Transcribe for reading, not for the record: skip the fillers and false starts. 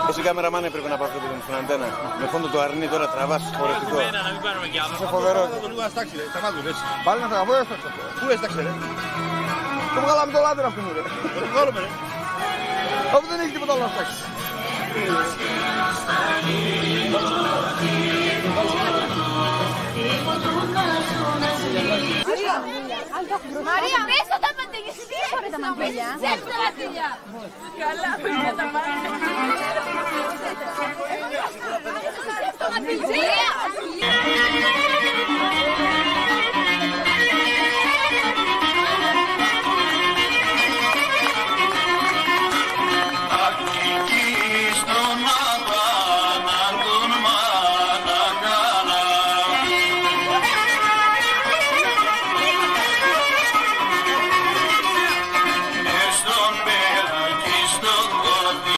Εσύ κάμεραμάν έπρεπε να πάω αυτό στην αντένα. Με φόντο το αρνί τώρα τραβάς χορευτικό. Είσαι φοβερό. Πάλι να θα βγω έσταξε. Πού έσταξε ρε? Το βγάλαμε το λάδι αυτό μου ρε. Το βγάλουμε ρε. Όπου δεν έχει τίποτα άλλο να στάξει. Μαρία, πες τα μαντήλια, εσύ τι έφερε τα μαντήλια. Ξέρεις τα μαντήλια. Καλά, παιδιά τα μαντήλια.